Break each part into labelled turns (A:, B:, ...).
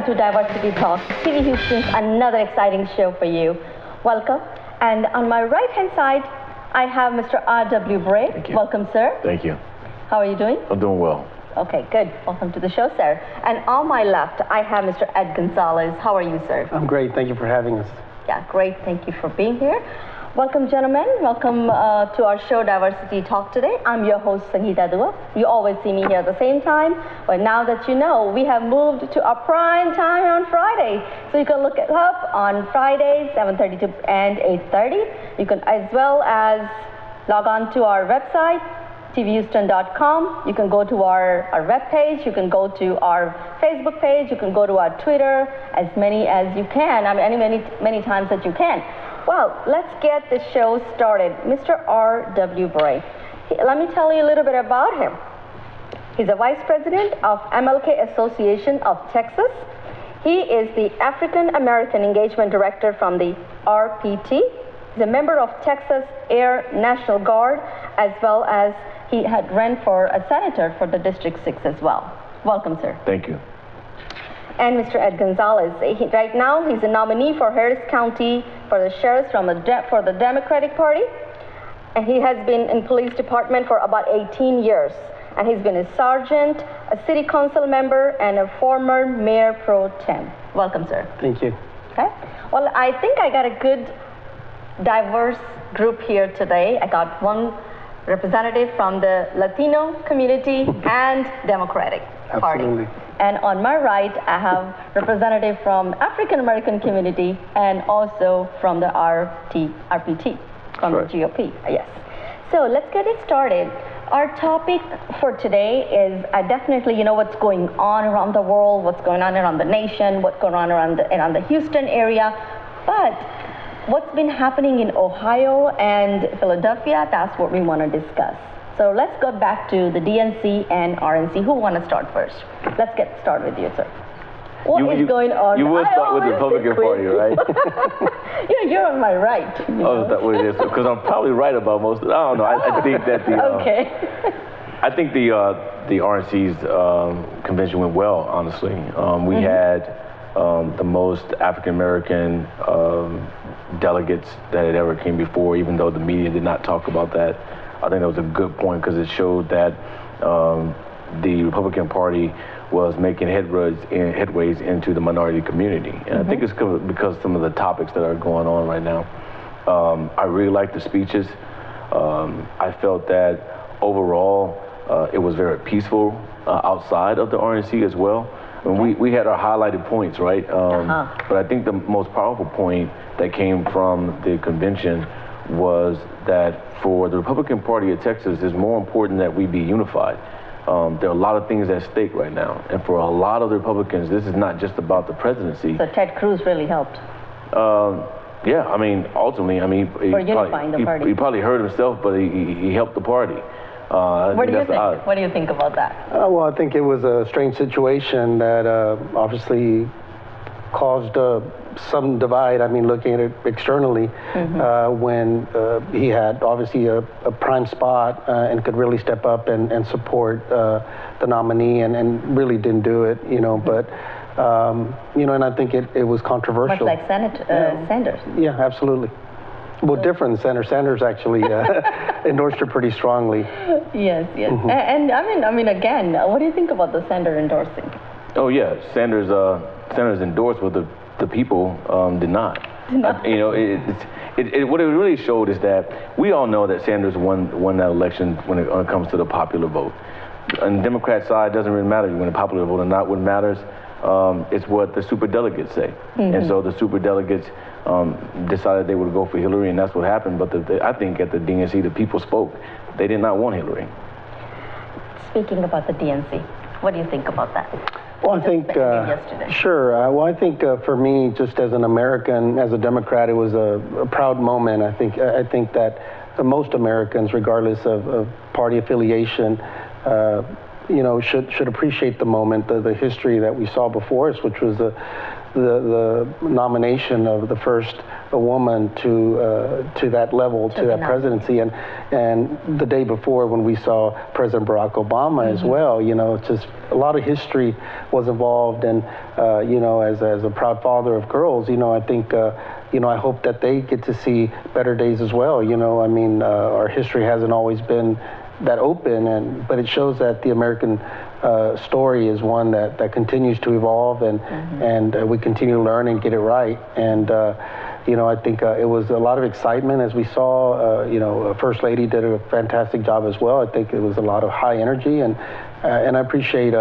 A: to Diversity Talk, TV Houston's another exciting show for you. Welcome. And on my right-hand side, I have Mr. R.W. Bray.
B: Thank you.
A: Welcome, sir.
B: Thank you.
A: How are you doing?
B: I'm doing well.
A: Okay, good. Welcome to the show, sir. And on my left, I have Mr. Ed Gonzalez. How are you, sir?
C: I'm great. Thank you for having us.
A: Yeah, great. Thank you for being here. Welcome, gentlemen. Welcome to our show, Diversity Talk today. I'm your host, Sangeeta Dua. You always see me here at the same time, but now that you know, we have moved to our prime time on Friday. So you can look it up on Fridays, 7:30 and 8:30. You can as well as log on to our website, tvhouston.com. You can go to our webpage. You can go to our Facebook page. You can go to our Twitter, as many as you can. I mean, many times that you can. Well, let's get the show started. Mr. R.W. Bray, let me tell you a little bit about him. He's a vice president of MLK Association of Texas. He is the African American Engagement Director from the RPT. He's a member of Texas Air National Guard, as well as he had run for a senator for the District 6 as well. Welcome, sir.
B: Thank you.
A: And Mr. Ed Gonzalez. Right now, he's a nominee for Harris County for the sheriff for the Democratic Party. And he has been in police department for about 18 years. And he's been a sergeant, a city council member, and a former mayor pro tem. Welcome, sir.
C: Thank you.
A: Okay. Well, I think I got a good, diverse group here today. I got one representative from the Latino community and Democratic Party.
C: Absolutely.
A: And on my right, I have representative from African American community and also from the RPT, from the GOP. Yes. So let's get it started. Our topic for today is definitely, you know, what's going on around the world, what's going on around the nation, what's going on around the Houston area. But what's been happening in Ohio and Philadelphia, that's what we want to discuss. So let's go back to the DNC and RNC. Who want to start first? Let's get started with you, sir. What is going on?
B: You will start with the Republican Party, right?
A: Yeah, you're on my right.
B: Oh, is that what it is? Because I'm probably right about most of it. I don't know. I think that the
A: okay.
B: I think the RNC's convention went well, honestly. We had the most African American delegates that had ever came before, even though the media did not talk about that. I think that was a good point because it showed that the Republican Party was making headways into the minority community. And I think it's because some of the topics that are going on right now. I really liked the speeches. I felt that overall it was very peaceful outside of the RNC as well. And we had our highlighted points, right? But I think the most powerful point that came from the convention was that for the Republican Party of Texas, it's more important that we be unified. There are a lot of things at stake right now. And for a lot of the Republicans, this is not just about the presidency.
A: So Ted Cruz really helped.
B: Yeah, I mean, ultimately, I mean,
A: for unifying the party.
B: He probably hurt himself, but he helped the party.
A: What do you think? What do you think about that?
C: Well, I think it was a strange situation that obviously caused some divide. I mean, looking at it externally, when he had obviously a prime spot and could really step up and support the nominee and really didn't do it, you know, but, you know, and I think it was controversial.
A: Much like Sanders.
C: Yeah, absolutely. Well, different than Sanders actually endorsed her pretty strongly.
A: Yes, yes. And I mean, again, what do you think about the Sanders endorsing?
B: Oh yeah, Sanders endorsed, but the people did not. You know, what it really showed is that we all know that Sanders won that election when it comes to the popular vote. On the Democrat side, it doesn't really matter when the popular vote or not. What matters is what the superdelegates say. And so the superdelegates decided they would go for Hillary, and that's what happened. But I think at the DNC, the people spoke. They did not want Hillary.
A: Speaking about the DNC, what do you think about that?
C: Well, I think, sure. Well, I think for me, just as an American, as a Democrat, it was a proud moment. I think that most Americans, regardless of party affiliation, you know, should appreciate the moment, the history that we saw before us, which was the nomination of the first woman to that level, to that presidency, and the day before when we saw President Barack Obama as well, you know, just a lot of history was involved, and you know, as a proud father of girls, you know, I think. You know, I hope that they get to see better days as well. You know, I mean, our history hasn't always been that open, but it shows that the American story is one that continues to evolve, and we continue to learn and get it right. And you know, I think it was a lot of excitement as we saw. You know, First Lady did a fantastic job as well. I think it was a lot of high energy, and I appreciate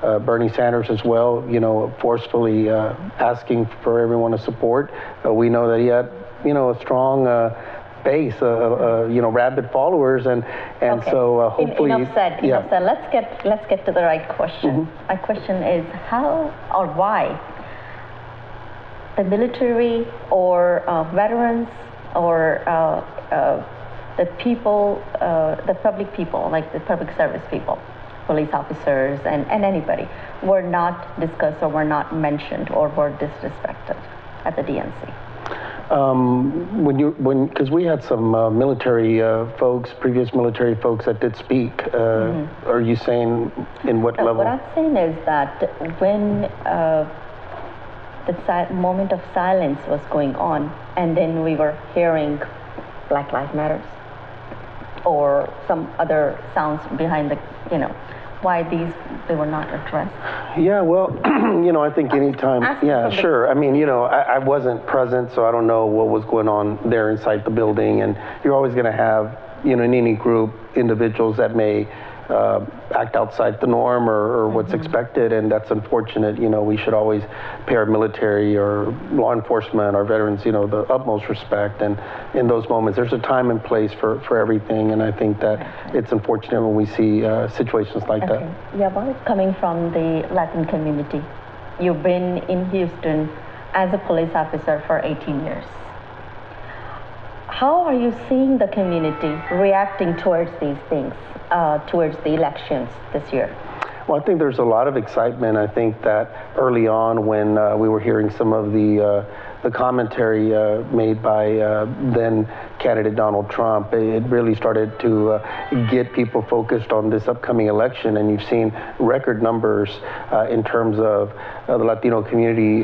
C: Bernie Sanders as well, you know, forcefully asking for everyone to support. We know that he had, you know, a strong base, you know, rabid followers, and
A: okay.
C: So hopefully.
A: Enough said. Let's get to the right question. My question is how or why the military or veterans or the people, the public people, like the public service people, police officers and anybody, were not discussed or were not mentioned or were disrespected at the DNC? Because we had some military folks, previous military folks that did speak. Are you saying in what level? What I'm saying is that when the moment of silence was going on, and then we were hearing Black Lives Matters or some other sounds behind the, you know, why they were not addressed? Yeah,
C: well, you know, I think anytime, yeah, sure. I mean, you know, I wasn't present, so I don't know what was going on there inside the building, and you're always going to have, you know, in any group, individuals that may act outside the norm or what's expected, and that's unfortunate. You know, we should always pay our military or law enforcement, our veterans, you know, the utmost respect, and in those moments there's a time and place for everything, and I think that it's unfortunate when we see situations like that.
A: Yeah, but coming from the Latin community, you've been in Houston as a police officer for 18 years. How are you seeing the community reacting towards these things, towards the elections this year?
C: Well, I think there's a lot of excitement. I think that early on when we were hearing some of the commentary made by then candidate Donald Trump, it really started to get people focused on this upcoming election, and you've seen record numbers in terms of the Latino community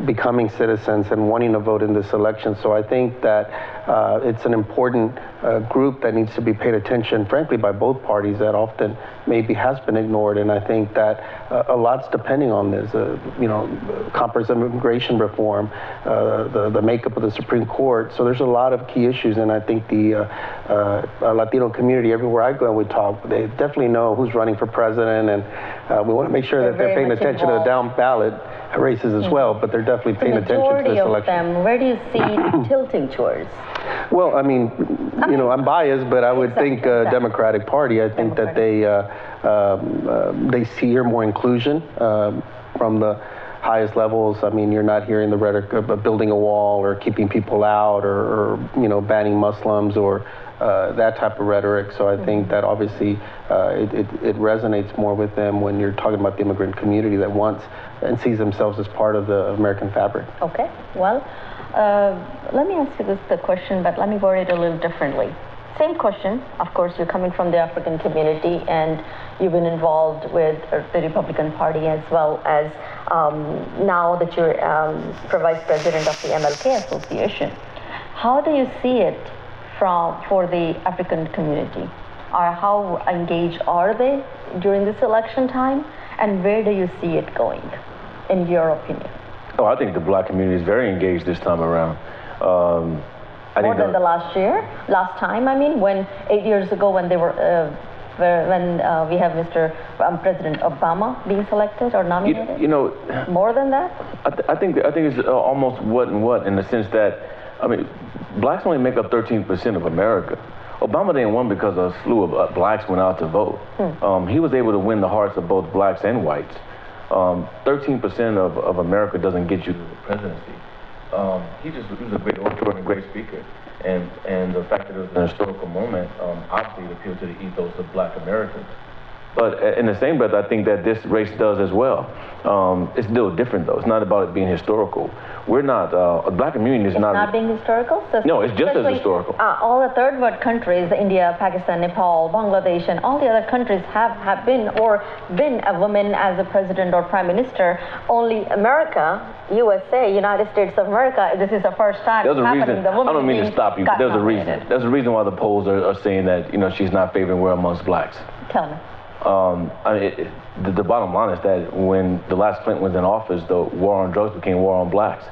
C: becoming citizens and wanting to vote in this election. So I think that it's an important group that needs to be paid attention, frankly, by both parties, that often maybe has been ignored. And I think that a lot's depending on this, you know, comprehensive immigration reform, the makeup of the Supreme Court. So there's a lot of key issues, and I think the Latino community, everywhere I go and we talk, they definitely know who's running for president, and we want to make sure that they're paying attention to the down ballot races as well, but they're definitely paying attention to this election.
A: Them, where do you see tilting towards?
C: Well, I mean, you know, I'm biased, but I would think Democratic Party. I think that they see here more inclusion from the highest levels. I mean, you're not hearing the rhetoric of building a wall or keeping people out or you know, banning Muslims or that type of rhetoric. So I think that obviously it resonates more with them when you're talking about the immigrant community that wants and sees themselves as part of the American fabric.
A: Okay, well, let me ask you the question, but let me word it a little differently. Same question. Of course, you're coming from the African community, and you've been involved with the Republican Party as well as now that you're vice president of the MLK Association. How do you see it for the African community? Or how engaged are they during this election time, and where do you see it going, in your opinion?
B: Oh, I think the Black community is very engaged this time around.
A: More than the last time, I mean, when 8 years ago when they were, when we have Mr. President Obama being selected or nominated?
B: You know,
A: more than that?
B: I think it's almost what and what, in the sense that, I mean, blacks only make up 13% of America. Obama didn't win because a slew of blacks went out to vote. He was able to win the hearts of both blacks and whites. 13% of America doesn't get you to the presidency. He was a great orator and a great speaker. And the fact that it was an historical moment, obviously it appealed to the ethos of Black Americans. But in the same breath, I think that this race does as well. It's still different, though. It's not about it being historical. We're not, a black community is
A: not being historical? So
B: no, it's just as historical.
A: All the third world countries, India, Pakistan, Nepal, Bangladesh, and all the other countries have been a woman as a president or prime minister. Only America, USA, United States of America, this is the first time
B: There's
A: it's
B: a
A: happening.
B: reason.
A: The woman
B: I don't mean to stop you, but there's a reason.
A: nominated.
B: There's a reason why the polls are saying that, she's not favoring we're amongst blacks.
A: Tell me.
B: The bottom line is that when the last Clinton was in office, the war on drugs became war on blacks.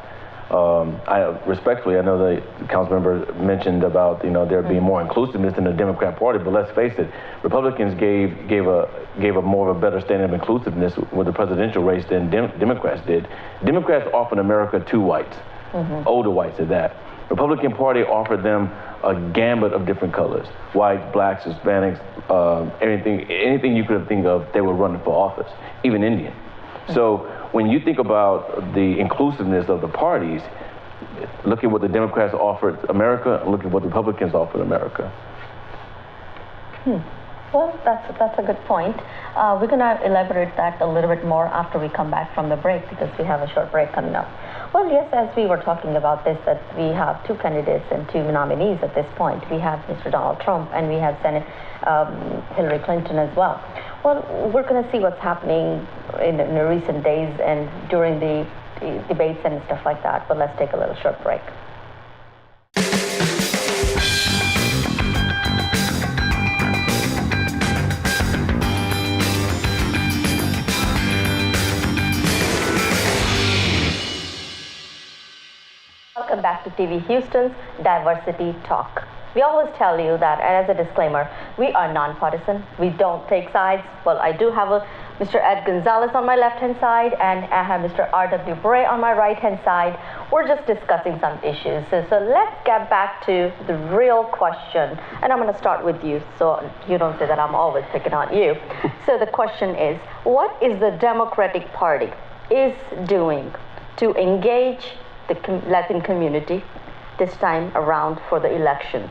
B: Respectfully, I know the council member mentioned about there being more inclusiveness in the Democrat Party, but let's face it, Republicans gave a more of a better standard of inclusiveness with the presidential race than Democrats did. Democrats offered America 2 whites, older whites at that. Republican Party offered them a gambit of different colors: whites, blacks, Hispanics, anything you could think of, they were running for office, even Indian. So when you think about the inclusiveness of the parties, look at what the Democrats offered America, and look at what the Republicans offered America.
A: Well, that's a good point. We're going to elaborate that a little bit more after we come back from the break, because we have a short break coming up. Well, yes, as we were talking about this, that we have 2 candidates and 2 nominees at this point. We have Mr. Donald Trump and we have Hillary Clinton as well. Well, we're going to see what's happening in the recent days and during the debates and stuff like that. But let's take a little short break. Welcome back to TV Houston's Diversity Talk. We always tell you that, and as a disclaimer, we are nonpartisan. We don't take sides. Well, I do have Mr. Ed Gonzalez on my left-hand side, and I have Mr. R.W. Bray on my right-hand side. We're just discussing some issues. So let's get back to the real question. And I'm going to start with you, so you don't say that I'm always picking on you. So the question is, what is the Democratic Party is doing to engage the Latin community this time around for the elections?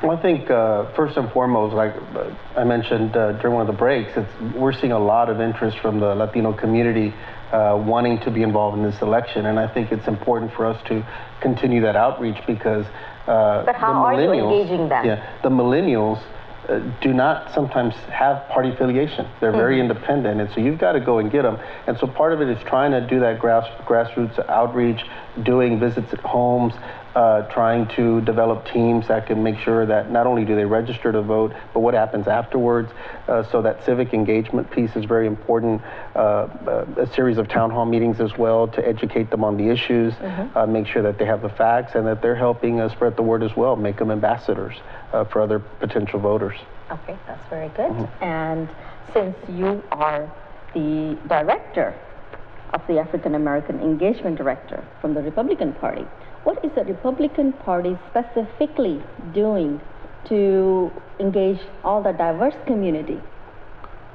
C: Well, I think first and foremost, like I mentioned during one of the breaks, we're seeing a lot of interest from the Latino community wanting to be involved in this election, and I think it's important for us to continue that outreach because
A: but how are you engaging them?
C: Yeah, the millennials do not sometimes have party affiliation. They're very independent, and so you've got to go and get them. And so part of it is trying to do that grassroots outreach, doing visits at homes, trying to develop teams that can make sure that not only do they register to vote, but what happens afterwards. So that civic engagement piece is very important. A series of town hall meetings as well to educate them on the issues, make sure that they have the facts and that they're helping spread the word as well, make them ambassadors for other potential voters.
A: Okay, that's very good. And since you are the director of the African American Engagement Director from the Republican Party, what is the Republican Party specifically doing to engage all the diverse community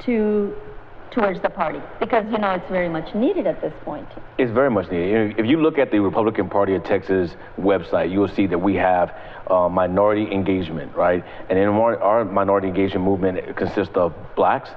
A: towards the party? Because, it's very much needed at this point.
B: It's very much needed. If you look at the Republican Party of Texas website, you will see that we have minority engagement, right? And in our minority engagement movement consists of blacks,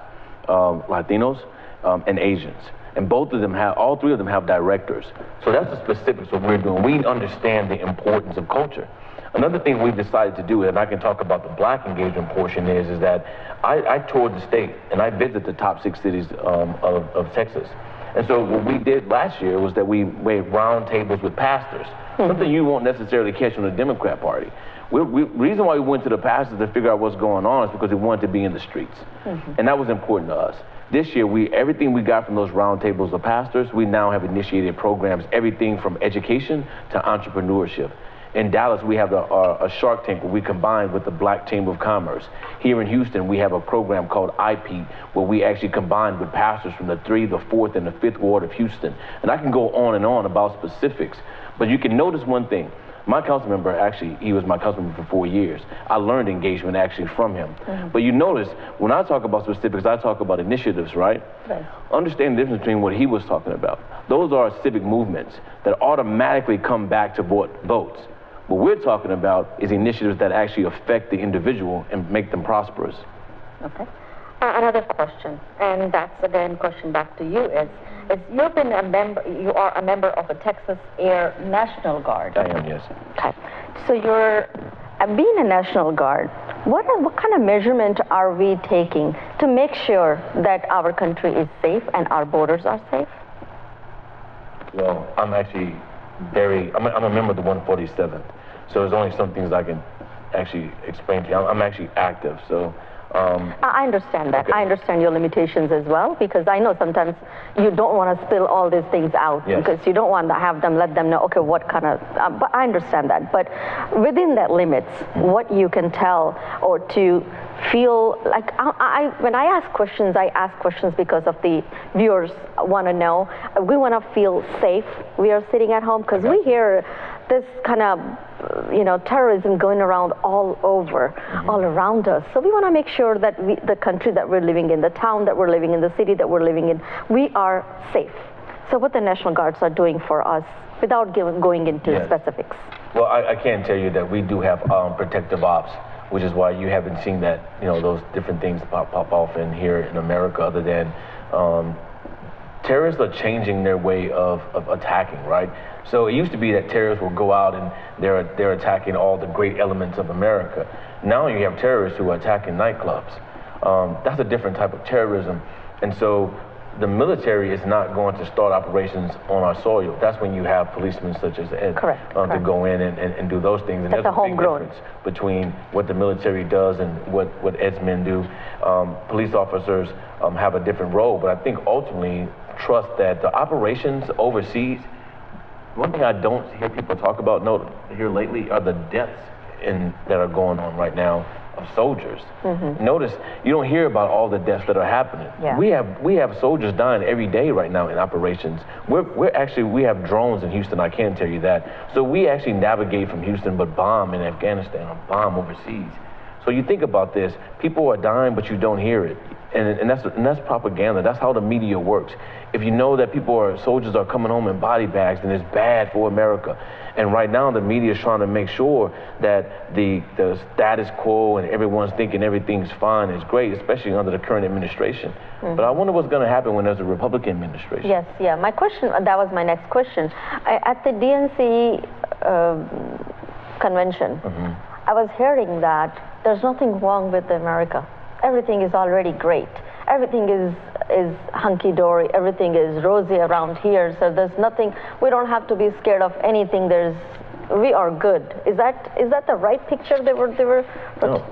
B: Latinos, and Asians. And all 3 of them have directors. So that's the specifics of what we're doing. We understand the importance of culture. Another thing we've decided to do, and I can talk about the black engagement portion, is that I toured the state and I visited the top 6 cities of Texas. And so what we did last year was that we made round tables with pastors, something you won't necessarily catch on the Democrat Party. The reason why we went to the pastors to figure out what's going on is because we wanted to be in the streets. And that was important to us. This year, everything we got from those roundtables of pastors, we now have initiated programs, everything from education to entrepreneurship. In Dallas, we have a Shark Tank where we combine with the Black Chamber of Commerce. Here in Houston, we have a program called IPEAT where we actually combine with pastors from the 3rd, the 4th, and the 5th Ward of Houston. And I can go on and on about specifics, but you can notice one thing. My council member, actually, he was my council member for 4 years. I learned engagement actually from him. But you notice, when I talk about specifics, I talk about initiatives, right? Understand the difference between what he was talking about. Those are civic movements that automatically come back to votes. What we're talking about is initiatives that actually affect the individual and make them prosperous.
A: Okay. Another question, and that's again question back to you is you've been a member, you are a member of a Texas Air National Guard.
B: I am, yes.
A: Okay, so you're being a National Guard. What kind of measurement are we taking to make sure that our country is safe and our borders are safe?
B: Well, I'm actually I'm a member of the 147th, so there's only some things I can actually explain to you. I'm actually active, so.
A: I understand that.
B: Okay.
A: I understand your limitations as well, because I know sometimes you don't want to spill all these things out,
B: yes,
A: because you don't want to have them, let them know, okay, what kind of, but I understand that. But within that limits, what you can tell or to feel like, when I ask questions because of the viewers want to know. We want to feel safe. We are sitting at home because we hear this kind of, terrorism going around all over, all around us. So we want to make sure that the country that we're living in, the town that we're living in, the city that we're living in, we are safe. So what the National Guards are doing for us, without going into
B: yes,
A: specifics.
B: Well, I can tell you that we do have protective ops, which is why you haven't seen that, those different things pop off in here in America, other than terrorists are changing their way of attacking, right? So it used to be that terrorists will go out and they're attacking all the great elements of America. Now you have terrorists who are attacking nightclubs. That's a different type of terrorism. And so the military is not going to start operations on our soil. That's when you have policemen such as Ed to go in and do those things. And
A: that's
B: there's
A: a big
B: difference between what the military does and what Ed's men do. Police officers have a different role, but I think ultimately trust that the operations overseas. One thing I don't hear people talk about here lately are the deaths that are going on right now of soldiers. Notice you don't hear about all the deaths that are happening.
A: Yeah.
B: We have soldiers dying every day right now in operations. We have drones in Houston. I can tell you that. So we actually navigate from Houston, but bomb in Afghanistan or bomb overseas. So you think about this: people are dying, but you don't hear it, and that's propaganda. That's how the media works. If you know that soldiers are coming home in body bags, then it's bad for America. And right now, the media is trying to make sure that the status quo and everyone's thinking everything's fine, is great, especially under the current administration. But I wonder what's going to happen when there's a Republican administration.
A: Yes, yeah. My question, that was my next question. At the DNC convention, I was hearing that there's nothing wrong with America. Everything is already great. Everything is hunky-dory. Everything is rosy around here. So there's nothing, we don't have to be scared of anything. We are good. Is that the right picture they were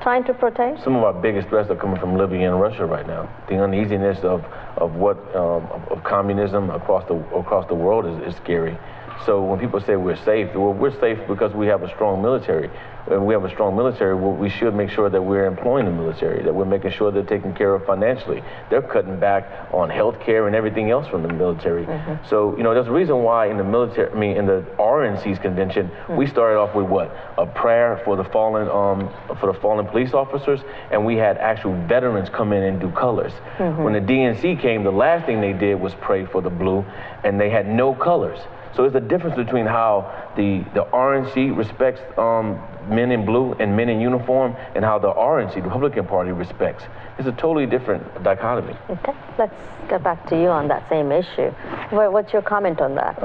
A: trying to portray?
B: Some of our biggest threats are coming from Libya and Russia right now. The uneasiness of communism across the world is scary. So when people say we're safe, well, we're safe because we have a strong military. When we have a strong military, we should make sure that we're employing the military, that we're making sure they're taken care of financially. They're cutting back on health care and everything else from the military. So, there's a reason why in the military, in the RNC's convention, we started off with what? A prayer for the fallen police officers, and we had actual veterans come in and do colors. When the DNC came, the last thing they did was pray for the blue, and they had no colors. So there's a difference between how the RNC respects men in blue and men in uniform, and how the RNC, the Republican Party, respects. It's a totally different dichotomy.
A: Okay, let's get back to you on that same issue. What's your comment on that?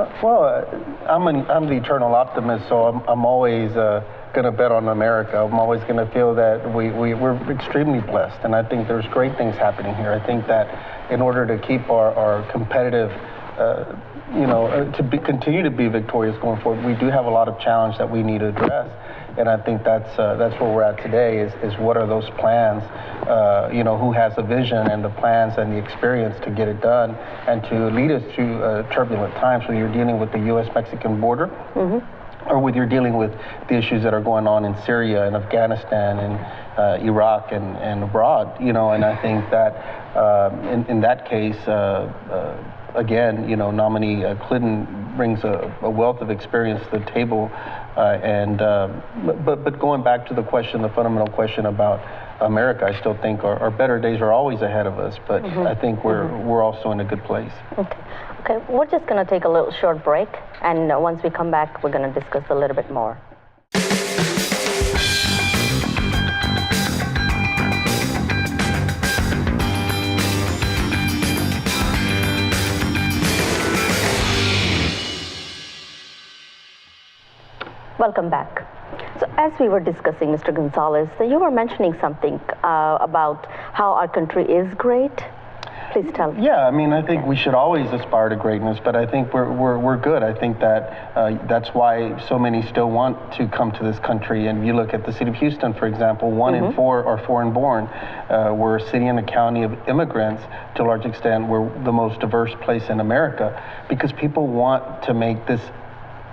C: I'm the eternal optimist, so I'm always going to bet on America. I'm always going to feel that we're extremely blessed, and I think there's great things happening here. I think that in order to keep our competitive continue to be victorious going forward, we do have a lot of challenge that we need to address, and I think that's where we're at today. Is what are those plans? Who has a vision and the plans and the experience to get it done and to lead us through turbulent times when you're dealing with the U.S.-Mexican border, or whether you're dealing with the issues that are going on in Syria and Afghanistan and Iraq and abroad. And I think that in that case. Again, nominee Clinton brings a wealth of experience to the table, but going back to the fundamental question about America, I still think our better days are always ahead of us, but I think we're also in a good place.
A: Okay, we're just going to take a little short break, and once we come back, we're going to discuss a little bit more. Welcome back. So as we were discussing, Mr. Gonzalez, you were mentioning something about how our country is great. Please tell me.
C: Yeah, I mean, I think we should always aspire to greatness, but I think we're good. I think that that's why so many still want to come to this country. And you look at the city of Houston, for example, 1 in 4 are foreign born. We're a city and a county of immigrants to a large extent. We're the most diverse place in America because people want to make this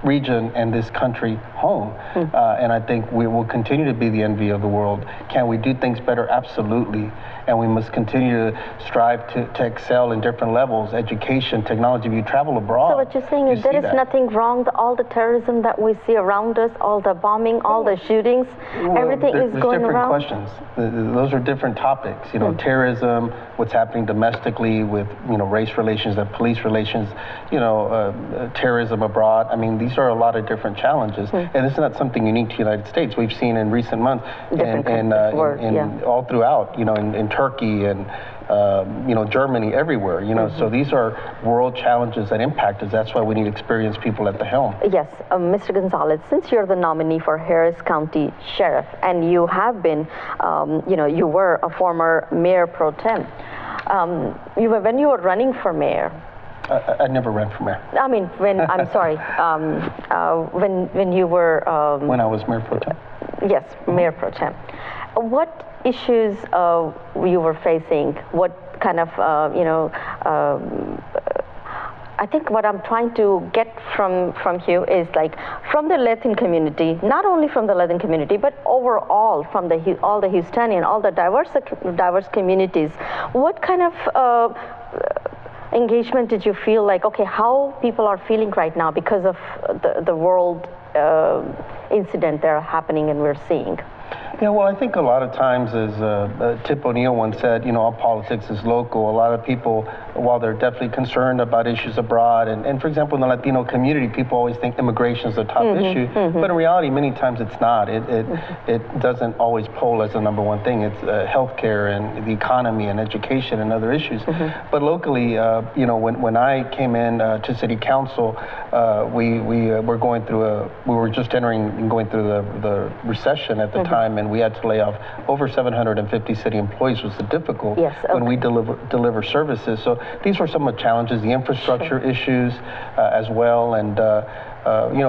C: region and this country home. And I think we will continue to be the envy of the world. Can we do things better? Absolutely. And we must continue to strive to excel in different levels, education, technology. If you travel abroad,
A: so what you're saying is there is nothing wrong, all the terrorism that we see around us, all the bombing, all the shootings, everything is going around?
C: There's different questions. Those are different topics. You know, terrorism, what's happening domestically with, race relations and police relations, terrorism abroad. I mean, these are a lot of different challenges. And it's not something unique to the United States. We've seen in recent months all throughout, in Turkey and Germany, everywhere, so these are world challenges that impact us. That's why we need experienced people at the helm.
A: Yes, Mr. Gonzalez, since you're the nominee for Harris County Sheriff and you have been, you were a former mayor pro tem, when you were running for mayor,
C: I never ran for mayor.
A: I mean, I'm sorry, when you were...
C: when I was mayor pro tem.
A: Yes, mayor pro tem. What issues you were facing? What kind of, I think what I'm trying to get from you is like from the Latin community, not only from the Latin community, but overall from all the Houstonian, all the diverse communities. What kind of engagement did you feel like, okay, how people are feeling right now because of the world incident that are happening and we're seeing?
C: Yeah, well, I think a lot of times, as Tip O'Neill once said, all politics is local. A lot of people, while they're definitely concerned about issues abroad, and for example, in the Latino community, people always think immigration is the top issue, but in reality, many times it's not. It doesn't always poll as the number one thing. It's healthcare and the economy and education and other issues. But locally, when I came in to city council, we were just entering and going through the recession at the time, and we had to lay off over 750 city employees. Was difficult when we deliver services. So these were some of the challenges, the infrastructure issues as well, and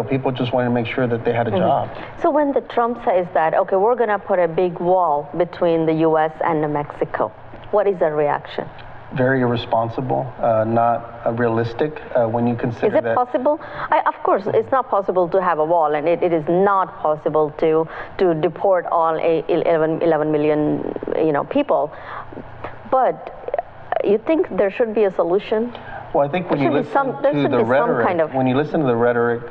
C: people just wanted to make sure that they had a job. So
A: when the Trump says that, okay, we're going to put a big wall between the U.S. and Mexico, what is the reaction?
C: Very irresponsible, not realistic when you consider that.
A: Is it possible? Of course, it's not possible to have a wall, and it is not possible to deport all 11 million people. But you think there should be a solution?
C: Well, I think when you listen to the rhetoric, when you listen to the rhetoric,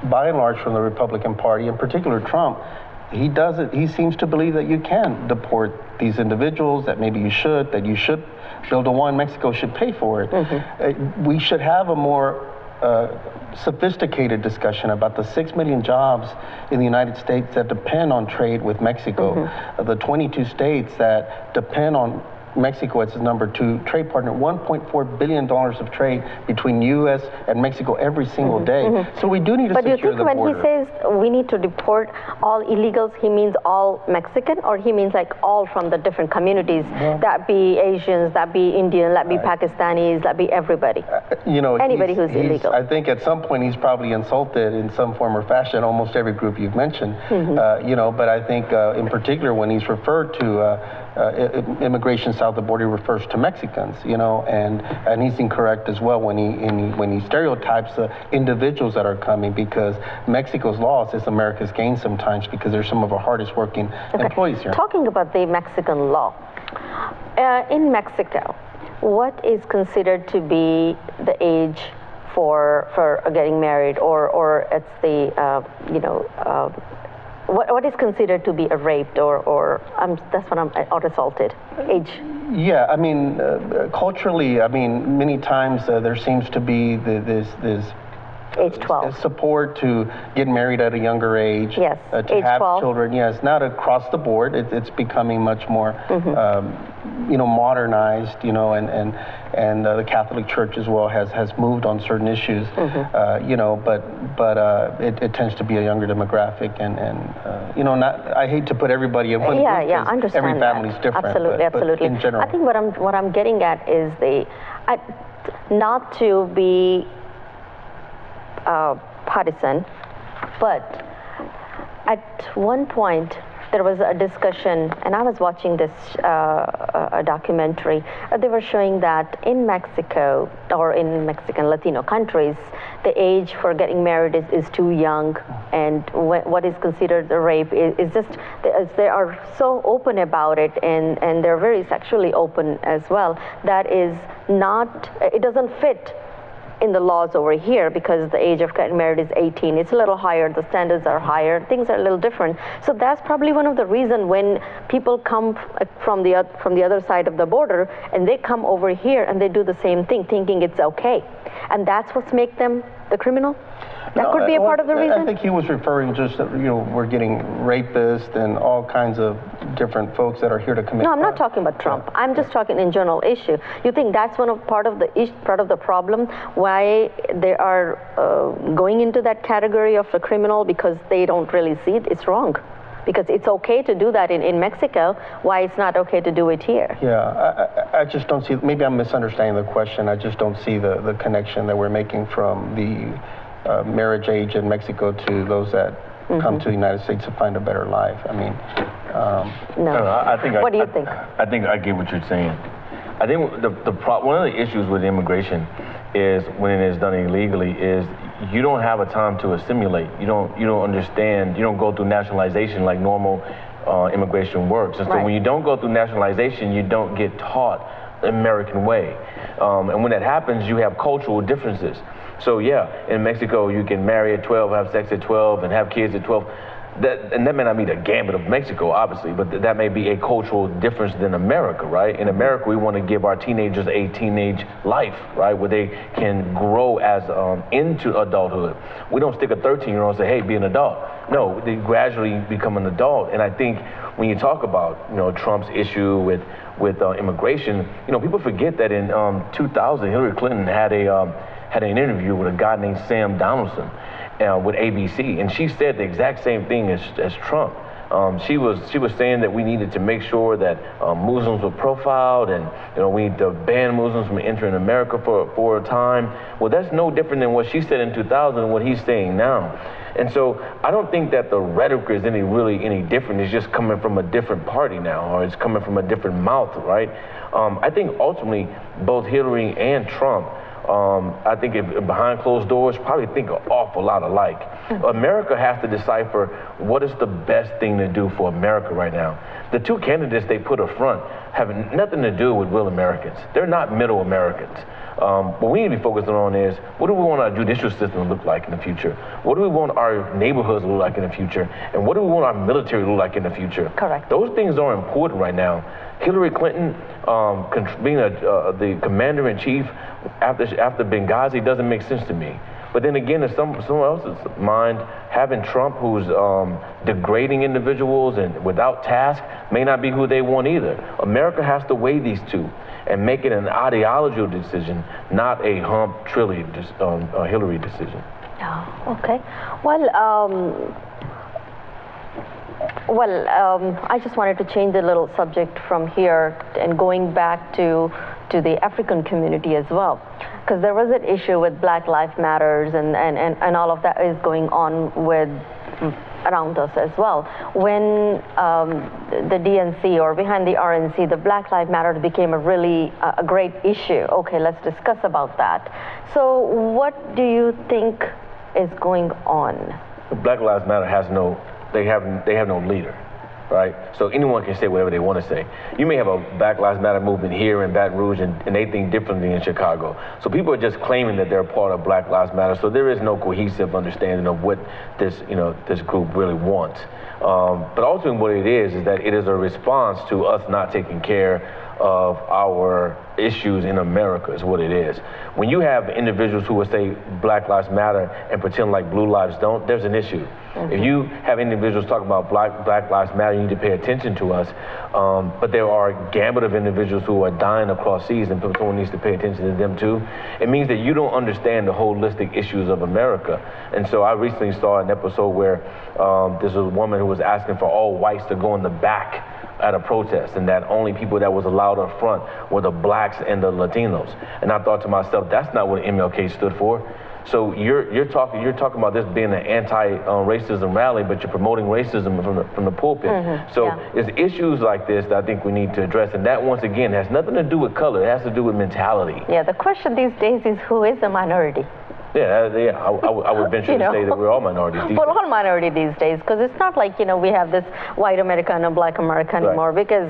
C: by and large from the Republican Party, in particular Trump, he seems to believe that you can deport these individuals, that maybe you should build a wall in Mexico, should pay for it. We should have a more sophisticated discussion about the 6 million jobs in the United States that depend on trade with Mexico, the 22 states that depend on Mexico as its number 2 trade partner, $1.4 billion of trade between U.S. and Mexico every single day. So we do need to secure the border.
A: But do you think when he says we need to deport all illegals, he means all Mexican, or he means like all from the different communities, that be Asians, that be Indian, that be Pakistanis, that be everybody? Anybody who's illegal.
C: I think at some point he's probably insulted in some form or fashion almost every group you've mentioned. But I think in particular when he's referred to immigration south of the border, refers to Mexicans, and he's incorrect as well when he stereotypes the individuals that are coming, because Mexico's loss is America's gain sometimes, because they're some of our hardest working employees here.
A: Talking about the Mexican law, in Mexico, what is considered to be the age for getting married, or it's the what is considered to be a raped or assaulted age?
C: Yeah, I mean, culturally, I mean, many times there seems to be this
A: age 12.
C: support to get married at a younger age.
A: Yes,
C: To
A: age
C: have
A: 12.
C: children. Yes, not across the board. It's becoming much more, modernized. And the Catholic Church as well has moved on certain issues. But it tends to be a younger demographic, and not. I hate to put everybody in one group.
A: I understand.
C: Every family's different.
A: Absolutely, absolutely.
C: But in general,
A: I think what I'm getting at is not to be partisan, but at one point there was a discussion, and I was watching this a documentary. They were showing that in Mexico, or in Mexican Latino countries, the age for getting married is too young, and what is considered a rape is just, they are so open about it, and they're very sexually open as well. That is not, it doesn't fit in the laws over here, because the age of getting married is 18. It's a little higher, the standards are higher, things are a little different. So that's probably one of the reasons when people come from the other side of the border, and they come over here and they do the same thing, thinking it's okay. And that's what's make them the criminal? That could be a part of the reason?
C: I think he was referring just that, we're getting rapists and all kinds of different folks that are here to commit.
A: No, I'm not talking about Trump. I'm just talking in general issue. You think that's part of the problem, why they are going into that category of a criminal, because they don't really see it? It's wrong. Because it's okay to do that in Mexico, why it's not okay to do it here?
C: Yeah, I just don't see, maybe I'm misunderstanding the question. I just don't see the connection that we're making from the marriage age in Mexico to those that come to the United States to find a better life. I mean,
A: no.
B: I think.
A: What do you think?
B: I think I get what you're saying. I think one of the issues with immigration is, when it is done illegally, is you don't have a time to assimilate. You don't understand. You don't go through nationalization like normal immigration works. And so when you don't go through nationalization, you don't get taught the American way. And when that happens, you have cultural differences. So yeah, in Mexico, you can marry at 12, have sex at 12, and have kids at 12. That may not be the gambit of Mexico, obviously, but that may be a cultural difference than America, right? In America, we want to give our teenagers a teenage life, right, where they can grow as into adulthood. We don't stick a 13-year-old and say, hey, be an adult. No, they gradually become an adult. And I think when you talk about, Trump's issue with immigration, people forget that in 2000, Hillary Clinton had an interview with a guy named Sam Donaldson with ABC, and she said the exact same thing as Trump. She was saying that we needed to make sure that Muslims were profiled, and we need to ban Muslims from entering America for a time. Well, that's no different than what she said in 2000 and what he's saying now. And so I don't think that the rhetoric is any different. It's just coming from a different party now, or it's coming from a different mouth, right? I think ultimately both Hillary and Trump, I think behind closed doors, probably think an awful lot alike. America has to decipher what is the best thing to do for America right now. The two candidates they put up front have nothing to do with real Americans. They're not middle Americans. What we need to be focusing on is, what do we want our judicial system to look like in the future? What do we want our neighborhoods to look like in the future? And what do we want our military to look like in the future?
A: Correct.
B: Those things are important right now. Hillary Clinton being the commander-in-chief after Benghazi doesn't make sense to me. But then again, in someone else's mind, having Trump, who's degrading individuals and without task, may not be who they want either. America has to weigh these two and make it an ideological decision, not a Hillary decision.
A: Oh, okay. I just wanted to change a little subject from here and going back to the African community as well, because there was an issue with Black Lives Matters and all of that is going on around us as well. When the DNC, or behind the RNC, the Black Lives Matter became a great issue. Okay, let's discuss about that. So what do you think is going on?
B: Black Lives Matter has they have no leader, right? So anyone can say whatever they want to say. You may have a Black Lives Matter movement here in Baton Rouge, and they think differently in Chicago. So people are just claiming that they're part of Black Lives Matter. So there is no cohesive understanding of what this group really wants. But ultimately what it is that it is a response to us not taking care of our issues in America is what it is. When you have individuals who will say Black Lives Matter and pretend like blue lives don't, there's an issue. If you have individuals talking about Black Lives Matter, you need to pay attention to us. But there are a gambit of individuals who are dying across seas, and someone needs to pay attention to them too. It means that you don't understand the holistic issues of America. And so I recently saw an episode where there's a woman who was asking for all whites to go in the back at a protest, and that only people that was allowed up front were the blacks and the Latinos. And I thought to myself, that's not what MLK stood for. So you're talking about this being an anti-racism rally, but you're promoting racism from the pulpit. So it's issues like this that I think we need to address, and that once again has nothing to do with color. It has to do with mentality.
A: Yeah, the question these days is who is a minority?
B: Yeah, I would venture to say that we're all minorities these days.
A: We're all minority these days, because it's not like, we have this white America and a black America anymore, because,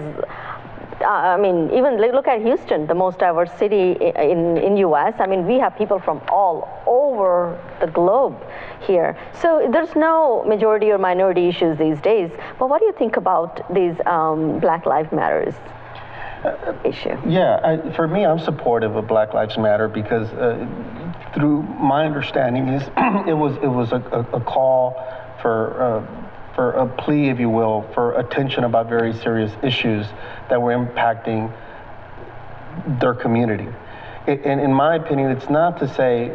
A: I mean, even look at Houston, the most diverse city in U.S. I mean, we have people from all over the globe here. So there's no majority or minority issues these days. But what do you think about these Black Lives Matters issue?
C: Yeah, for me, I'm supportive of Black Lives Matter because through my understanding is it was a call for a plea, if you will, for attention about very serious issues that were impacting their community. And in my opinion, it's not to say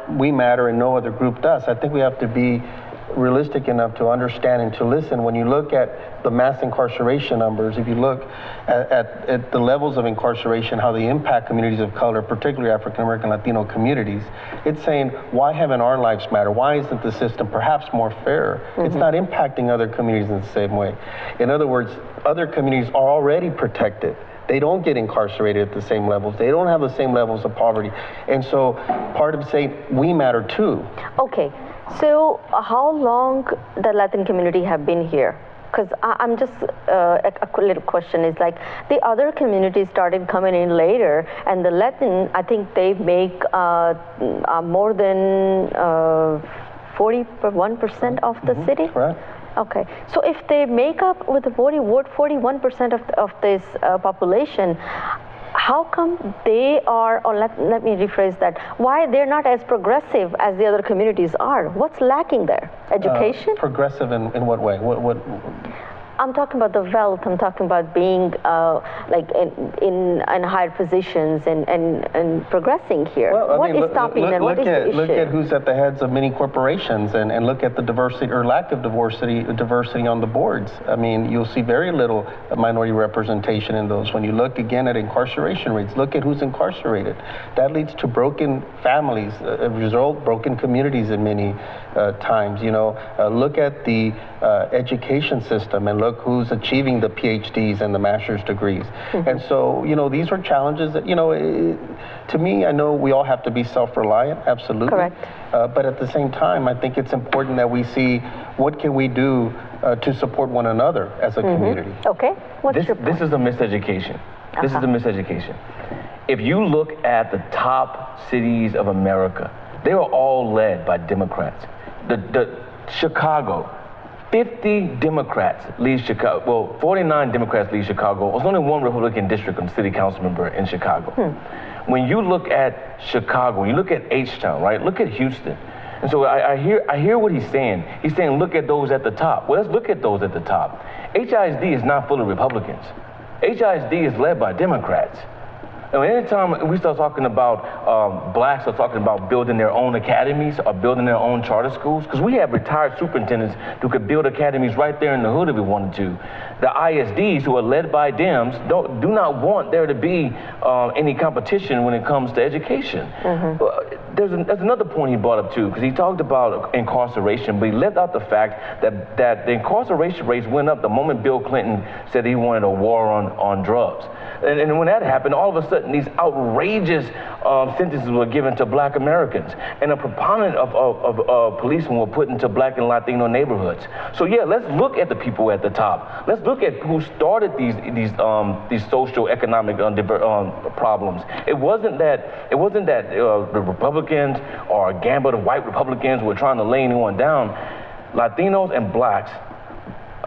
C: we matter and no other group does. I think we have to be realistic enough to understand and to listen. When you look at the mass incarceration numbers, if you look at the levels of incarceration, how they impact communities of color, particularly African American, Latino communities, it's saying, why haven't our lives matter? Why isn't the system perhaps more fair? It's not impacting other communities in the same way. In other words, other communities are already protected. They don't get incarcerated at the same levels. They don't have the same levels of poverty. And so part of saying we matter too.
A: Okay. So how long the Latin community have been here? Because I'm just, a little question is like, the other communities started coming in later, and the Latin, I think they make more than 41% of the city?
C: Right.
A: Okay, so if they make up with the 41% of this population, how come they are, or let me rephrase that, why they're not as progressive as the other communities are? What's lacking there? Education?
C: Progressive in what way? What?
A: I'm talking about the wealth. I'm talking about being like in higher positions and progressing here.
C: Well,
A: what is stopping them? What is the issue?
C: Look at who's at the heads of many corporations, and look at the diversity or lack of diversity on the boards. I mean, you'll see very little minority representation in those. When you look again at incarceration rates, look at who's incarcerated. That leads to broken families, broken communities in many times. Look at the education system and look who's achieving the PhDs and the master's degrees. And so, these are challenges that, to me, I know we all have to be self-reliant, absolutely.
A: Correct.
C: But at the same time, I think it's important that we see what can we do to support one another as a community.
A: Okay.
B: This is a miseducation. This is a miseducation. If you look at the top cities of America, they are all led by Democrats. The Chicago, 50 Democrats lead Chicago. Well, 49 Democrats lead Chicago. There's only one Republican district and city council member in Chicago. When you look at Chicago, you look at H-Town, right? Look at Houston. And so I hear what he's saying. He's saying, look at those at the top. Well, let's look at those at the top. HISD is not full of Republicans. HISD is led by Democrats. And anytime we start talking about blacks are talking about building their own academies or building their own charter schools, because we have retired superintendents who could build academies right there in the hood if we wanted to. The ISDs, who are led by Dems, do not want there to be any competition when it comes to education. There's another point he brought up too, because he talked about incarceration, but he left out the fact that the incarceration rates went up the moment Bill Clinton said he wanted a war on drugs. And when that happened, all of a sudden these outrageous sentences were given to black Americans, and a preponderance of policemen were put into black and Latino neighborhoods. So yeah, let's look at the people at the top. Let's look at who started these social economic problems. It wasn't that the Republicans or a gambit of white Republicans were trying to lay anyone down. Latinos and blacks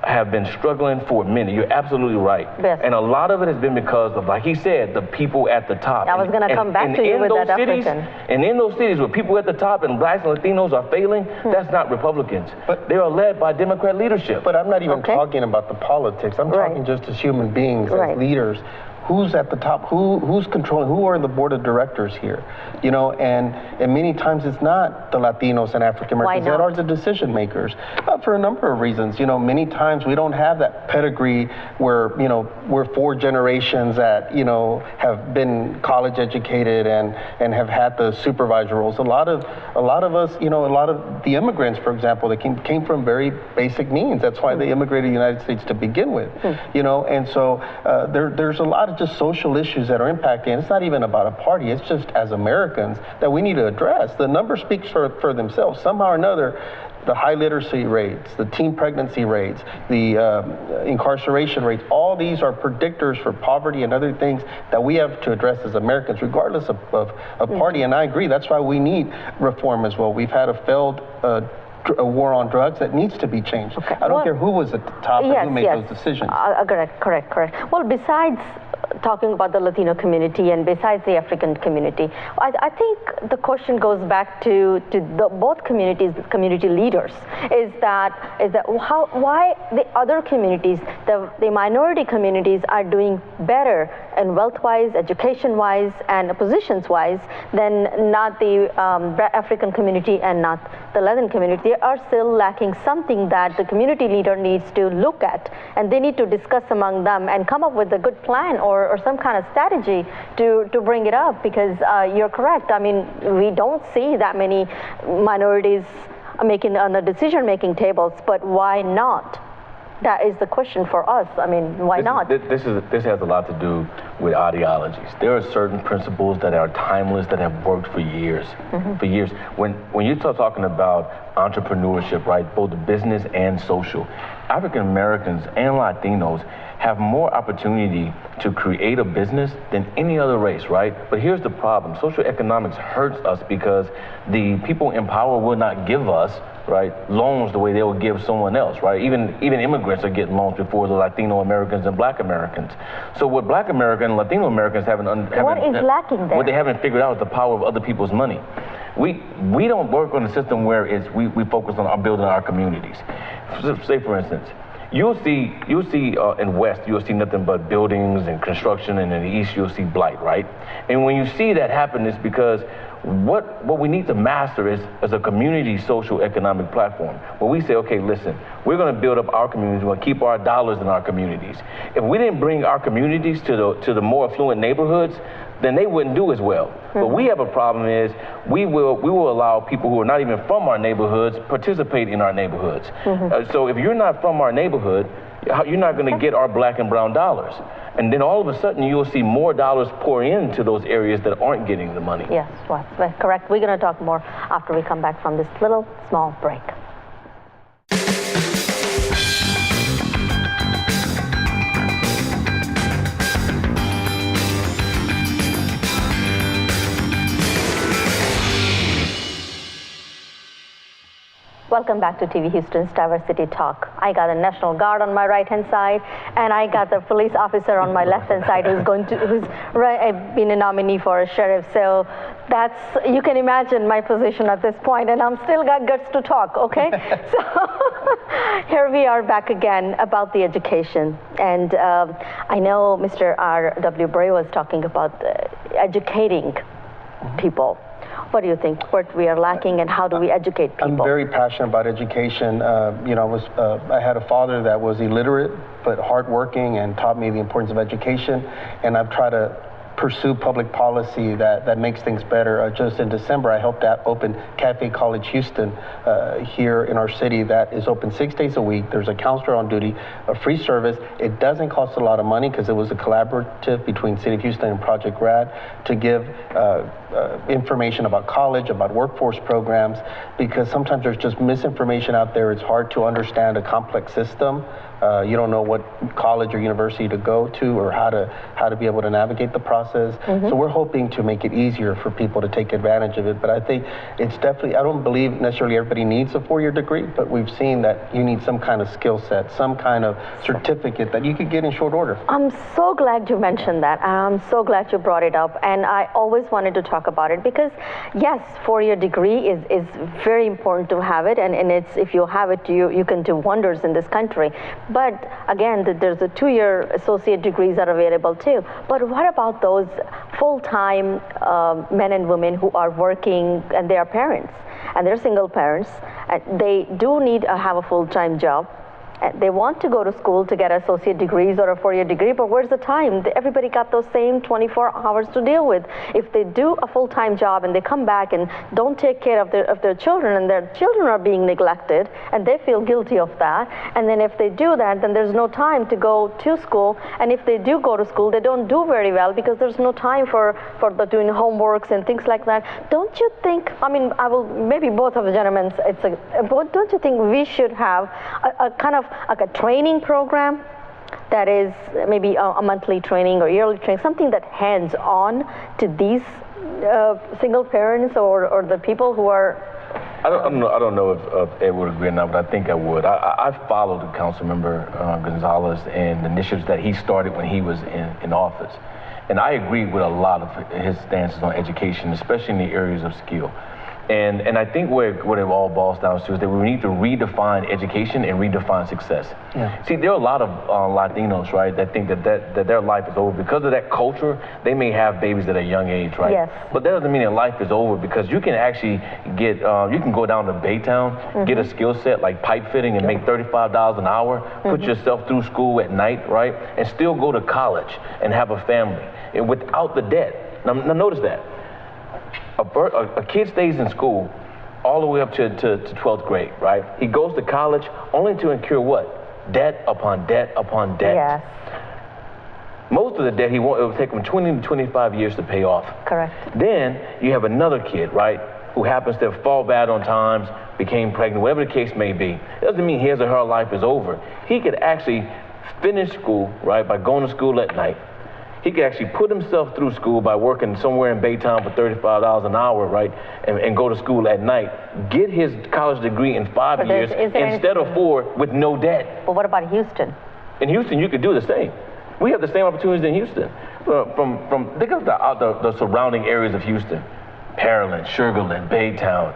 B: have been struggling for a minute. You're absolutely right.
A: Yes.
B: And a lot of it has been because of, like he said, the people at the top.
A: I was going to come back to you with that African.
B: And in those cities where people at the top and blacks and Latinos are failing, that's not Republicans. But they are led by Democrat leadership.
C: But I'm not even talking about the politics. I'm talking just as human beings, as leaders. Who's at the top? Who's controlling? Who are the board of directors here? You know, and many times it's not the Latinos and African Americans that are the decision makers for a number of reasons. You know, many times we don't have that pedigree where, you know, we're 4 generations that, you know, have been college educated and have had the supervisor roles. A lot of us, you know, a lot of the immigrants, for example, that came from very basic means. That's why they immigrated to the United States to begin with. You know, and so there's a lot of just social issues that are impacting. It's not even about a party. It's just as Americans that we need to address. The numbers speak for themselves. Somehow or another, the high literacy rates, the teen pregnancy rates, the incarceration rates, all these are predictors for poverty and other things that we have to address as Americans, regardless of party. And I agree, that's why we need reform as well. We've had a failed a war on drugs that needs to be changed. I don't care who was at the top and who made those decisions.
A: Correct. Well, besides talking about the Latino community and besides the African community, I think the question goes back to both communities, community leaders, is that why the other communities, the minority communities, are doing better and wealth-wise, education-wise, and positions-wise than not the African community and not the Latin community. They are still lacking something that the community leader needs to look at, and they need to discuss among them and come up with a good plan or some kind of strategy to bring it up, because you're correct. I mean, we don't see that many minorities making on the decision-making tables, but why not? That is the question for us. I mean, why not?
B: This has a lot to do with ideologies. There are certain principles that are timeless that have worked for years. For years. When you start talking about entrepreneurship, right, both business and social, African Americans and Latinos have more opportunity to create a business than any other race, right? But here's the problem. Social economics hurts us because the people in power will not give us, right, loans the way they would give someone else, right? Even immigrants are getting loans before the Latino Americans and Black Americans. So what Black American and Latino Americans
A: what is lacking there?
B: What they haven't figured out is the power of other people's money. We don't work on a system where we focus on building our communities. Say for instance, you'll see in West, you'll see nothing but buildings and construction, and in the East, you'll see blight, right? And when you see that happen, it's because what we need to master is a community social economic platform where we say, okay, listen, we're going to build up our communities, we're going to keep our dollars in our communities. If we didn't bring our communities to the more affluent neighborhoods, then they wouldn't do as well. But we have a problem is we will allow people who are not even from our neighborhoods participate in our neighborhoods. So if you're not from our neighborhood, you're not going to get our Black and brown dollars. And then all of a sudden you'll see more dollars pour into those areas that aren't getting the money.
A: Yes, well, correct. We're going to talk more after we come back from this little small break. Welcome back to TV Houston's Diversity Talk. I got a National Guard on my right-hand side, and I got the police officer on my left-hand side who's been a nominee for a sheriff. So you can imagine my position at this point, and I'm still got guts to talk, okay? So here we are back again about the education. And I know Mr. R.W. Bray was talking about educating people. What do you think? What we are lacking, and how do we educate people?
C: I'm very passionate about education. I had a father that was illiterate but hardworking and taught me the importance of education, and I've tried to pursue public policy that makes things better. Just in December, I helped open Cafe College Houston here in our city that is open 6 days a week. There's a counselor on duty, a free service. It doesn't cost a lot of money because it was a collaborative between City of Houston and Project Grad to give information about college, about workforce programs, because sometimes there's just misinformation out there. It's hard to understand a complex system You don't know what college or university to go to or how to be able to navigate the process. So we're hoping to make it easier for people to take advantage of it. But I think it's definitely, I don't believe necessarily everybody needs a 4-year degree, but we've seen that you need some kind of skill set, some kind of certificate that you could get in short order.
A: I'm so glad you mentioned that. I'm so glad you brought it up. And I always wanted to talk about it because, yes, 4-year degree is very important to have it. And it's, if you have it, you can do wonders in this country. But again, there's a 2-year associate degrees are available too. But what about those full-time men and women who are working and they are parents and they're single parents? They do need to have a full-time job. They want to go to school to get associate degrees or a 4-year degree, but where's the time? Everybody got those same 24 hours to deal with. If they do a full-time job and they come back and don't take care of their children, and their children are being neglected, and they feel guilty of that, and then if they do that, then there's no time to go to school, and if they do go to school, they don't do very well because there's no time for doing homeworks and things like that. Don't you think, I mean, maybe both of the gentlemen, don't you think we should have a kind of like a training program that is maybe a monthly training or yearly training, something that hands-on to these single parents or the people who are...
B: I don't know if Ed would agree or not, but I think I would. I followed the council member Gonzalez and the initiatives that he started when he was in office. And I agree with a lot of his stances on education, especially in the areas of skill. And I think what it all boils down to is that we need to redefine education and redefine success. Yeah. See, there are a lot of Latinos, right, that think that their life is over. Because of that culture, they may have babies at a young age, right? Yes. But that doesn't mean their life is over, because you can actually get, you can go down to Baytown, get a skill set like pipe fitting and make $35 an hour, put yourself through school at night, right, and still go to college and have a family and without the debt. Now notice that. A kid stays in school all the way up to 12th grade, right? He goes to college only to incur what? Debt upon debt upon debt. Yes. Most of the debt it will take him 20 to 25 years to pay off. Correct. Then you have another kid, right, who happens to fall bad on times, became pregnant, whatever the case may be. It doesn't mean his or her life is over. He could actually finish school, right, by going to school at night. He could actually put himself through school by working somewhere in Baytown for $35 an hour, right, and go to school at night, get his college degree in 5 years instead of 4 with no debt.
A: But what about Houston?
B: In Houston, you could do the same. We have the same opportunities in Houston. Think of the surrounding areas of Houston, Pearland, Sugarland, Baytown.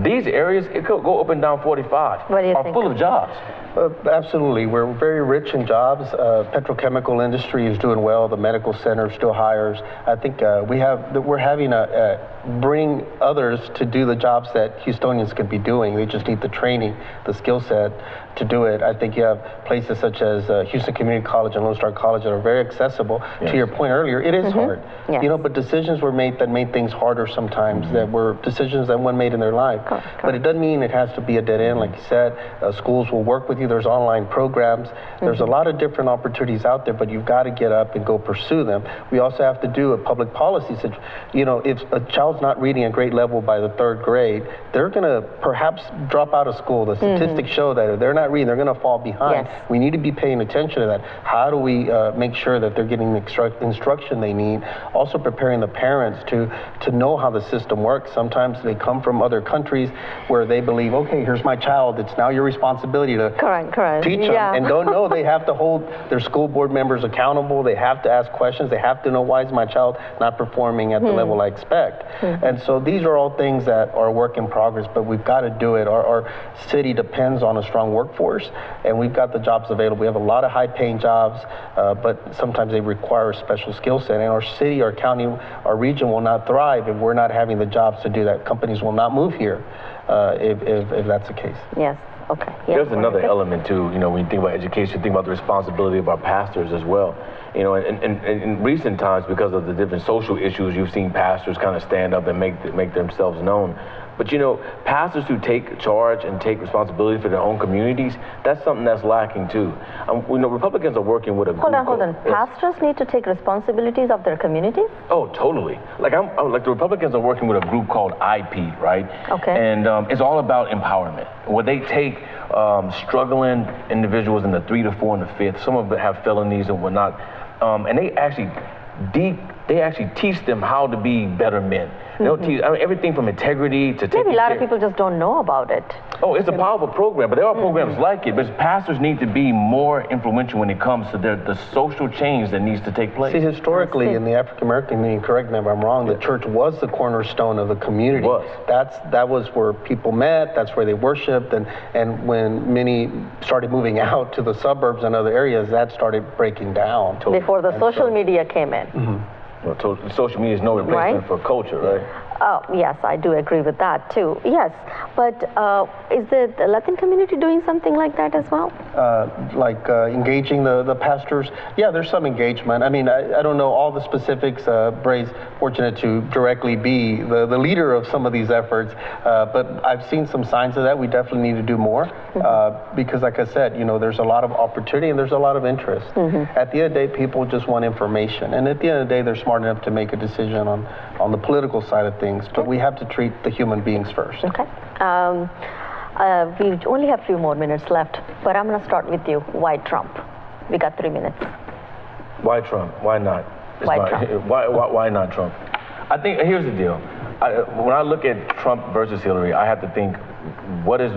B: These areas, it could go up and down 45, are full of jobs.
C: Absolutely. We're very rich in jobs. Petrochemical industry is doing well. The medical center still hires. I think we're having bring others to do the jobs that Houstonians could be doing. They just need the training, the skill set to do it. I think you have places such as Houston Community College and Lone Star College that are very accessible. Yes. To your point earlier, it is hard. Yes. You know, but decisions were made that made things harder sometimes, that were decisions that one made in their life. Correct. But it doesn't mean it has to be a dead end. Like you said, schools will work with you. There's online programs. There's a lot of different opportunities out there, but you've got to get up and go pursue them. We also have to do a public policy. You know, if a child's not reading a grade level by the 3rd grade, they're going to perhaps drop out of school. The statistics show that if they're not reading, they're going to fall behind. Yes. We need to be paying attention to that. How do we make sure that they're getting the instruction they need? Also preparing the parents to know how the system works. Sometimes they come from other countries where they believe, okay, here's my child. It's now your responsibility to teach them, and don't know they have to hold their school board members accountable. They have to ask questions. They have to know, why is my child not performing at the level I expect? And so these are all things that are a work in progress, but we've got to do it. Our city depends on a strong workforce, and we've got the jobs available. We have a lot of high-paying jobs, but sometimes they require a special skill set. And our city, our county, our region will not thrive if we're not having the jobs to do that. Companies will not move here if that's the case.
A: Yes. Okay. Yeah.
B: There's another element too. You know, when you think about education, think about the responsibility of our pastors as well. You know, in recent times, because of the different social issues, you've seen pastors kind of stand up and make themselves known. But you know, pastors who take charge and take responsibility for their own communities, that's something that's lacking too. We know Republicans are working with a group.
A: Hold on. Pastors need to take responsibilities of their communities?
B: Oh, totally. Like like the Republicans are working with a group called IP, right?
A: Okay.
B: And it's all about empowerment, where they take struggling individuals in the 3 to 4 and the 5th. Some of them have felonies and whatnot, and they actually teach them how to be better men. They'll teach everything from integrity to taking
A: Maybe a lot of
B: care.
A: people just don't know about it.
B: Oh, it's a powerful program, but there are programs like it. But pastors need to be more influential when it comes to the social change that needs to take place.
C: See, historically in the African American community, correct me if I'm wrong, the church was the cornerstone of the community.
B: It was.
C: That was where people met. That's where they worshipped. And when many started moving out to the suburbs and other areas, that started breaking down.
A: Before the social media came in.
B: Well, social media is no replacement for culture, right?
A: Oh, yes, I do agree with that too. Yes, but is the Latin community doing something like that as well?
C: Engaging the pastors? Yeah, there's some engagement. I mean, I don't know all the specifics. Bray's fortunate to directly be the leader of some of these efforts, but I've seen some signs of that. We definitely need to do more because, like I said, you know, there's a lot of opportunity and there's a lot of interest. At the end of the day, people just want information, and at the end of the day, they're smart enough to make a decision on the political side of things. But we have to treat the human beings first.
A: Okay. We only have a few more minutes left, but I'm going to start with you. Why Trump? We got 3 minutes.
B: Why Trump? Why not?
A: Trump?
B: Why not Trump? I think here's the deal. When I look at Trump versus Hillary, I have to think, what does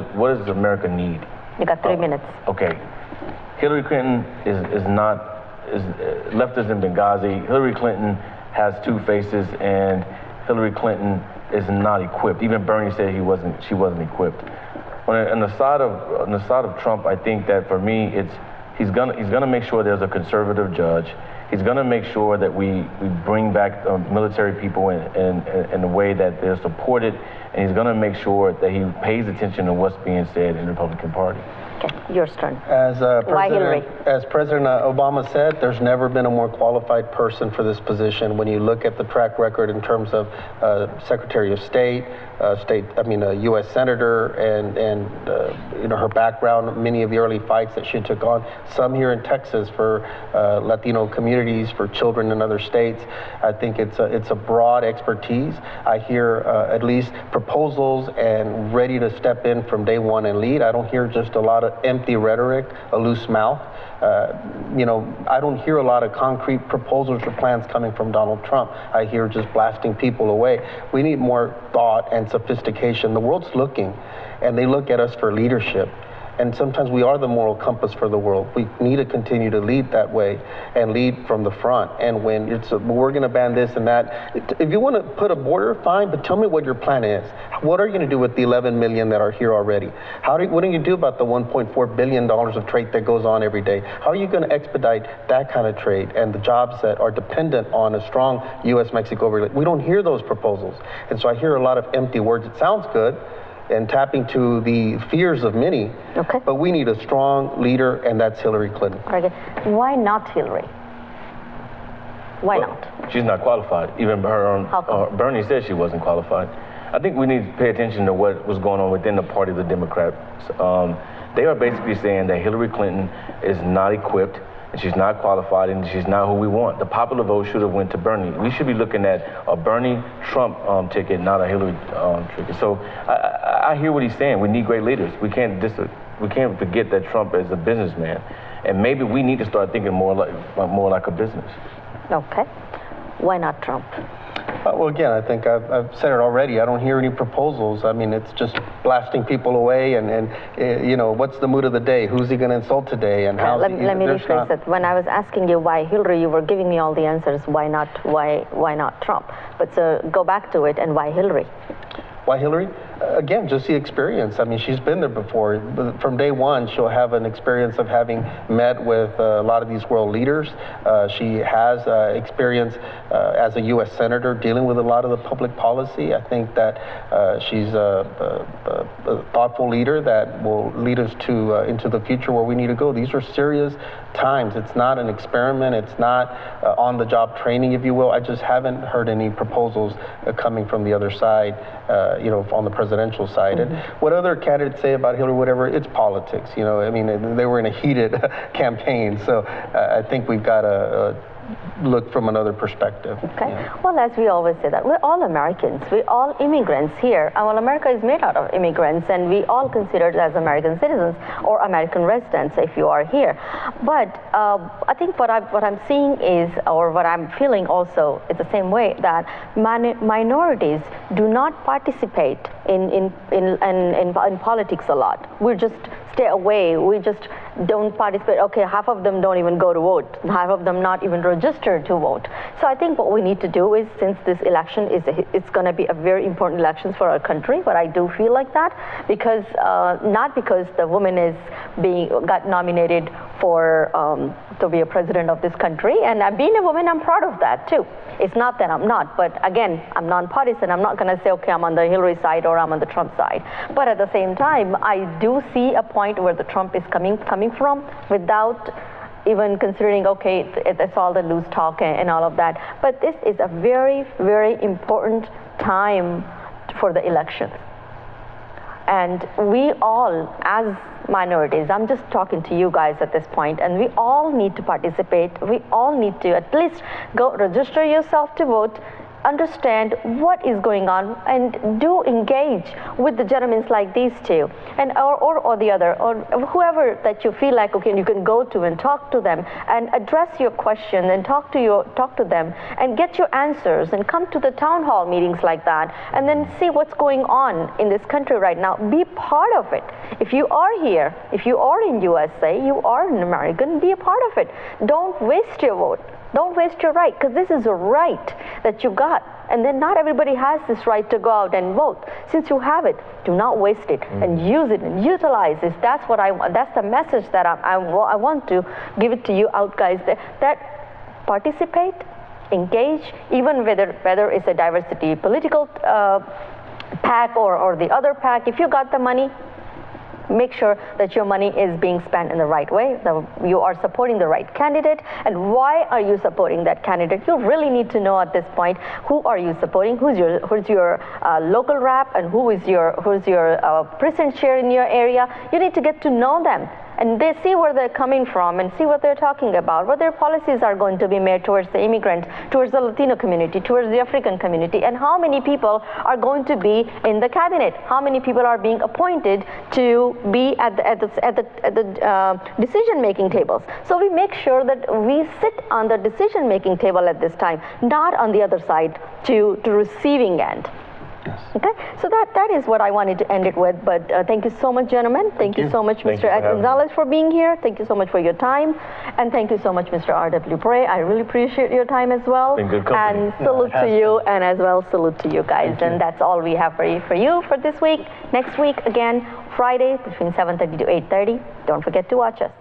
B: America need?
A: You got 3 minutes.
B: Okay. Hillary Clinton is leftist in Benghazi. Hillary Clinton has 2 faces, and Hillary Clinton is not equipped. Even Bernie said she wasn't equipped. On the side of Trump, I think that for me, he's gonna make sure there's a conservative judge. He's gonna make sure that we bring back military people in a way that they're supported, and he's gonna make sure that he pays attention to what's being said in the Republican Party.
A: Okay, your turn.
C: Why
A: Hillary?
C: As President Obama said, there's never been a more qualified person for this position. When you look at the track record in terms of Secretary of State, a U.S. Senator, and her background, many of the early fights that she took on, some here in Texas for Latino communities, for children in other states. I think it's a broad expertise. I hear at least proposals and ready to step in from day one and lead. I don't hear just a lot of empty rhetoric, a loose mouth. I don't hear a lot of concrete proposals or plans coming from Donald Trump. I hear just blasting people away. We need more thought and sophistication. The world's looking, and they look at us for leadership. And sometimes we are the moral compass for the world. We need to continue to lead that way and lead from the front. And when we're going to ban this and that, if you want to put a border, fine, but tell me what your plan is. What are you going to do with the 11 million that are here already? What do you do about the $1.4 billion of trade that goes on every day? How are you going to expedite that kind of trade and the jobs that are dependent on a strong U.S.-Mexico relationship? We don't hear those proposals. And so I hear a lot of empty words. It sounds good, and tapping to the fears of many.
A: Okay.
C: But we need a strong leader, and that's Hillary Clinton.
A: Okay. Why not Hillary? Why not?
B: She's not qualified. Even Bernie said she wasn't qualified. I think we need to pay attention to what was going on within the party of the Democrats. They are basically saying that Hillary Clinton is not equipped, and she's not qualified, and she's not who we want. The popular vote should have went to Bernie. We should be looking at a Bernie-Trump ticket, not a Hillary ticket. So I hear what he's saying. We need great leaders. We can't forget that Trump is a businessman, and maybe we need to start thinking more like a business.
A: Okay. Why not Trump?
C: Well, again, I think I've said it already. I don't hear any proposals. I mean, it's just blasting people away, and what's the mood of the day? Who's he going to insult today? And how?
A: Let me rephrase it. When I was asking you why Hillary, you were giving me all the answers. Why not Trump? But so go back to it, and why Hillary?
C: Why Hillary? Again, just the experience. I mean, she's been there before. From day one, she'll have an experience of having met with a lot of these world leaders. She has experience as a U.S. Senator dealing with a lot of the public policy. I think that she's a thoughtful leader that will lead us into the future where we need to go. These are serious times. It's not an experiment. It's not on-the-job training, if you will. I just haven't heard any proposals coming from the other side on the presidential side. And what other candidates say about Hillary, whatever, it's politics. I mean, they were in a heated campaign. So I think we've got to look from another perspective.
A: Okay. Well, as we always say that, we're all Americans. We're all immigrants here. Well, America is made out of immigrants, and we all considered as American citizens or American residents if you are here. But I think what I'm seeing is, or what I'm feeling also, is the same way, that minorities do not participate in politics a lot. We just stay away. We just don't participate. Okay, half of them don't even go to vote. Half of them not even registered to vote. So I think what we need to do is, since this election it's going to be a very important election for our country, but I do feel like that because not because the woman got nominated for to be a president of this country, and being a woman, I'm proud of that too. It's not that I'm not, but again, I'm nonpartisan. I'm not going to say, okay, I'm on the Hillary side or I'm on the Trump side. But at the same time, I do see a point where the Trump is coming from without even considering, okay, it's all the loose talk and all of that. But this is a very, very important time for the election. And we all, as minorities, I'm just talking to you guys at this point, and we all need to participate. We all need to at least go register yourself to vote, understand what is going on, and do engage with the gentlemen like these two, and or the other, or whoever that you feel like, okay, you can go to and talk to them and address your question and talk to them and get your answers, and come to the town hall meetings like that, and then see what's going on in this country right now. Be part of it. If you are here, if you are in USA, you are an American, be a part of it. Don't waste your vote. Don't waste your right, because this is a right that you got. And then not everybody has this right to go out and vote. Since you have it, do not waste it and use it and utilize this. That's what I want. That's the message that I want to give it to you out, guys. That participate, engage, even whether it's a diversity political PAC or the other PAC. If you got the money, make sure that your money is being spent in the right way, that you are supporting the right candidate. And why are you supporting that candidate? You really need to know at this point, who are you supporting, who's your local rep, and who's your precinct chair in your area. You need to get to know them, and they see where they're coming from and see what they're talking about, what their policies are going to be made towards the immigrant, towards the Latino community, towards the African community, and how many people are going to be in the cabinet, how many people are being appointed to be at the decision-making tables. So we make sure that we sit on the decision-making table at this time, not on the other side to receiving end.
C: Yes.
A: Okay, so that is what I wanted to end it with. But thank you so much, gentlemen. Thank you so much, Mr. Ed Gonzalez, for being here. Thank you so much for your time, and thank you so much, Mr. R.W. Bray. I really appreciate your time as well.
B: Been good company.
A: And salute to you, and as well salute to you guys. And that's all we have for you for this week. Next week again, Friday between 7:30 to 8:30. Don't forget to watch us.